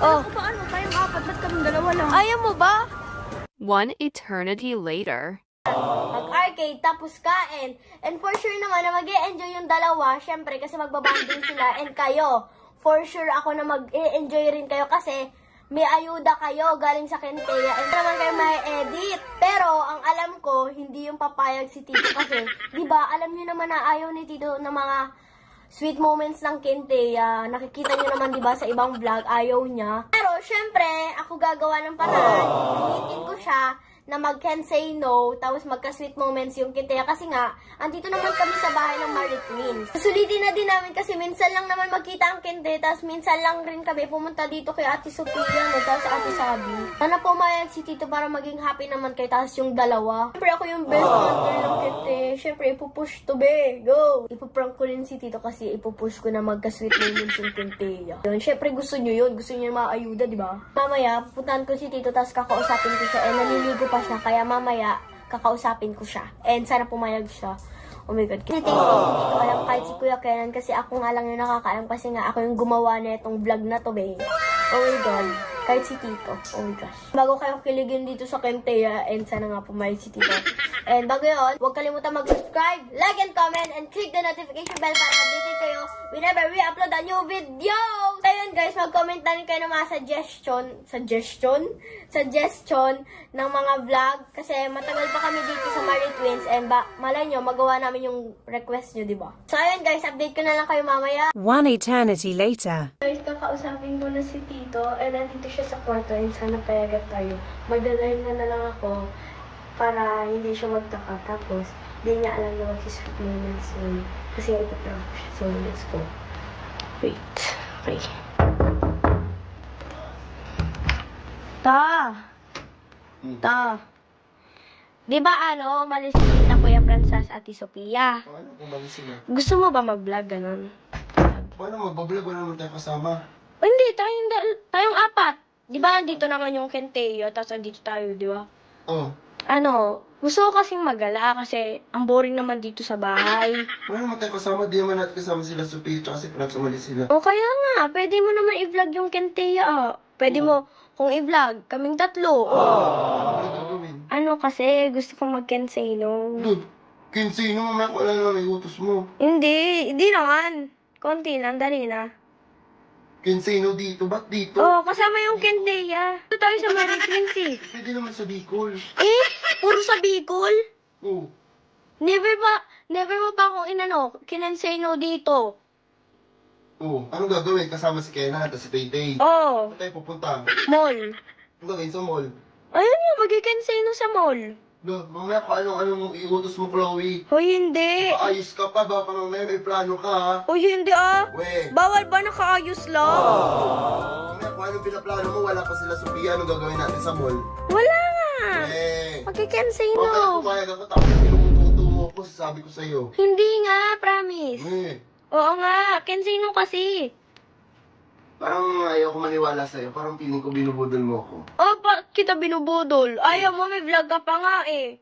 Oh. Ako ba ano? Tayong apat. Ba't kaming dalawa lang? Ayaw mo ba? One eternity later. Mag-arcade, tapos kain. And for sure naman na mag-e-enjoy yung dalawa. Syempre, kasi magbabanding sila. And kayo, for sure ako na mag-e-enjoy rin kayo kasi may ayuda kayo galing sa Kentea. And naman kayo may edit. Pero, ang alam ko, hindi yung papayag si Tito kasi, di ba alam niyo naman na ayaw ni Tito ng mga sweet moments ng Kentea. Nakikita niyo naman, di ba, sa ibang vlog, ayaw niya. Pero, syempre, ako gagawa ng paraan. Pilitin ko siya na mag-can say no, tapos magka-sweet moments yung Kentea. Kasi nga, andito naman kami sa bahay ng Marie Twins. Susulitin na din namin kasi minsan lang naman magkita ang Kentea, tapos minsan lang rin kami pumunta dito kay Ate Sophia, tapos Ate Sabi. Sana pumayag si Tito para maging happy naman kay tapos yung dalawa. Siyempre ako yung best friend girl ng Kentea. Siyempre, ipupush to be. Go! Ipuprank ko rin si Tito kasi ipupush ko na magka-sweet moments yung Kentea. Yun, siyempre gusto nyo yun. Gusto nyo yung mga ayuda, di ba? Mamaya, pupuntahan ko si Tito, tapos kakausapin ko siya. Eh, naliligo pa siya, kaya mamaya kakausapin ko siya. And sana pumayag siya. Oh my God. Kasi Tito, hindi ko alam kahit si Kuya Kenan kasi ako nga lang yung nakakaalam kasi nga ako yung gumawa na itong vlog na to, babe. Oh my God. Kahit si Tito. Oh my gosh. Bago kayo kiligin dito sa Kentea, and sana nga pumayag si Tito. And bago yun, huwag kalimutan mag-subscribe, like and comment, and click the notification bell para updated kayo whenever we upload a new video. So yun guys, mag-comment na rin kayo ng mga suggestion ng mga vlog. Kasi matagal pa kami dito sa Marie Twins, and malay nyo, magawa namin yung request nyo, diba? So ayun guys, update ko na lang kayo mamaya. One eternity later. Guys, kakausapin ko na si Tito, and nandito siya sa kwarto, and sana payagat tayo. Magdadrive na lang ako para hindi siya magtaka. Tapos, hindi niya alam na mag-sweet moments yun. Kasi ipaprank ko siya. So, let's go. Wait. Okay. Ta! Di ba umalis na Kuya Francis at Ate Sophia? Paano umalis sila? Gusto mo ba mag-vlog ganun? Paano mag-vlog? Wala naman tayo kasama. O, hindi, tayong apat. Di ba, andito naman yung Kentea, tapos andito tayo, di ba? Oh. Gusto ko kasing magala kasi ang boring naman dito sa bahay. Wala naman tayo kasama. Di naman natin kasama sila Sophie at si Franz umalis sila. O kaya nga, pwede mo naman i-vlog yung Kentea. Pwede mo kung i-vlog, kaming tatlo. Ano gagawin? Kasi, gusto kong mag-Kenseno. Dude, 15 naman ako alam naman iutos mo. Hindi naman. Konti lang, dali na. 15 dito, ba't dito? Kasama yung Kentea. Ito tayo sa Marie Twins eh. Pwede naman sa Bicol. Puro sa Bicol? Oh. Never mo pa akong kinenseno dito. Oh, anong gagawin? Kasama si Kena at si Taytay. Oo. Saan tayo pupunta? Mall. Anong gagawin sa mall? Ayun nga, magkikenseno sa mall. Dude, mamaya kung anong iutos mo, Chloe. Hoy, hindi. Ayos ka pa, baka mamaya may plano ka, ha? Hoy, hindi We. Bawal ba nakaayos lang? Mamaya kung anong pinaplano mo, wala pa sila Sophia. Anong gagawin natin sa mall? Wala nga. Eh. Magkikenseno. Mamaya pumayag ako, tapos pinututo mo ako, sasabi ko sa'yo. Hindi nga, promise. Oo nga, kenseno kasi. Parang ayaw ko maniwala sa'yo. Parang feeling ko binubudol mo ako. Bakit kita binubudol? Ayaw mo, may vlog ka pa nga eh.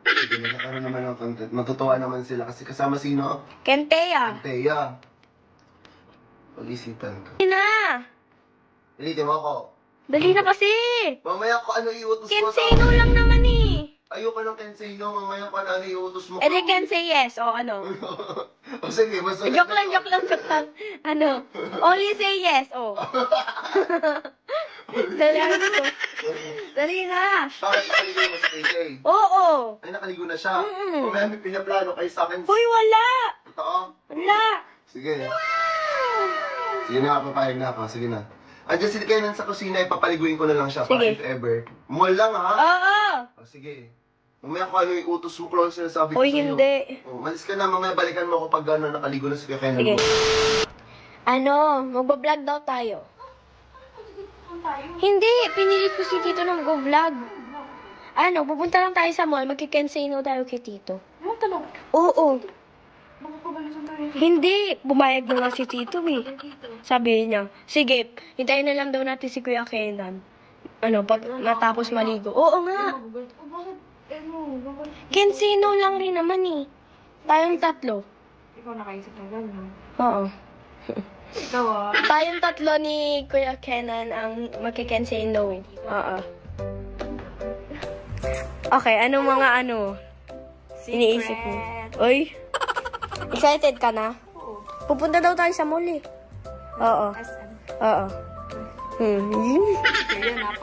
Sige, nagkakaroon naman ng content. Matutuwa naman sila kasi kasama sino? Kentea. Teya. Pag-isipan ko. Dali na. Dalitin mo ako. Dali na kasi. Mamaya ko ano iutos mo sa... Kenseno lang naman eh. Ayoko ng Kensei, no? Mamaya ko ano iutos mo. They can say yes o ano. O sige, basta... Joke lang. Only say yes, Dali na. Bakit nakaligo mo si Kensei? Oo. Ay, nakaligo na siya. Mamaya may pinaplano kayo sa akin. Hoy, wala. Totoo? Wala. Sige. Sige na, papayag na ako. Sige na. Andiyan si Kenan sa kusina, ipapaliguin ko na lang siya. Sige. Para if ever. Mall lang, ha? Oo. O, sige. Mamaya kung ano yung utos mo, close na sabi ko Hoy, sa'yo. hindi. O, malis ka na, mamaya balikan mo ako pag nakaligo na si Kenan Sige. mo. Magbablog daw tayo. Hindi, pinilit ko si Tito na mag-vlog. Pupunta lang tayo sa mall, magkikenseno tayo kay Tito. Tanong. Oo. Makapabalisan tayo. Hindi, bumayag na nga si Tito eh. Sabi niya, sige, hintayin na lang daw natin si Kuya Kenan. Pag natapos maligo. Oo nga. Bakit? Kenseno lang rin naman eh. Tayong tatlo. Ikaw nakaisip na gano'n. Oo. Ikaw ah. Tayong tatlo ni Kuya Kenan ang magki-can say no. Oo. Okay, anong mga iniisip mo? Uy, excited ka na? Pupunta daw tayo sa mall eh. Oo. Oo.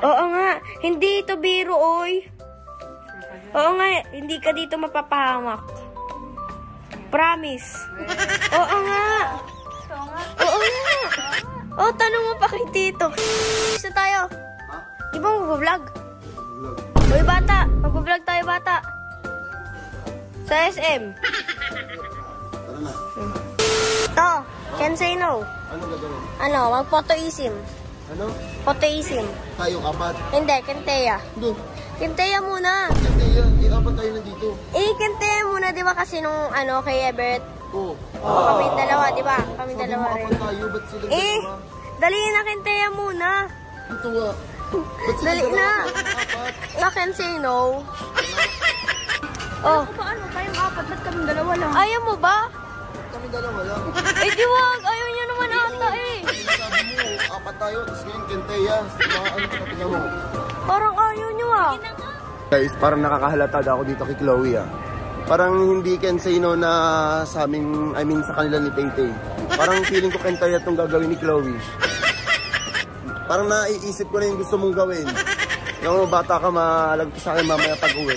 Oo nga. Hindi ito biro, oy. Oo nga, hindi ka dito mapapahamak. Promise. Oo nga. Oo nga. Oh, tanong mo pa kay Tito. Isa tayo. Di ba mag-vlog? Uy, bata. Mag-vlog tayo, bata. Sa SM. Tara na. To, can say no. Ano gagawin? Mag-photoism. Ano? Photoism. Tayong apat. Hindi, Kenteya. Hindi. Kenteya muna. Hindi yan. Apat tayo nandito. Kenteya muna, di ba? Kasi nung kay Everett. Oo. Kaming dalawa, di ba? Kaming Sabi dalawa mo rin. apat tayo. Ba't sila dalawa? Dali na, Kenteya muna. Ito ah. Ba't sila Dali dalawa? na. Apat. I can say no. Oh, Paano tayong apat? Ba't kami dalawa lang? ayaw mo ba? Kami dalawa lang. Eh, di wag. Ayaw niya naman ata eh. Sabi mo, apat tayo. Tapos ngayon, Kenteya. Mga ano ka natin mo. Parang ayaw niyo ah. Guys, parang nakakahalata ako dito kay Chloe ah. Parang hindi can say no na sa amin, sa kanila ni Tay-Tay. Parang feeling ko Kenteya itong gagawin ni Chloe. Parang naiisip ko na yung gusto mong gawin. Yung bata ka, maalag ko sa akin mamaya pag-uwi.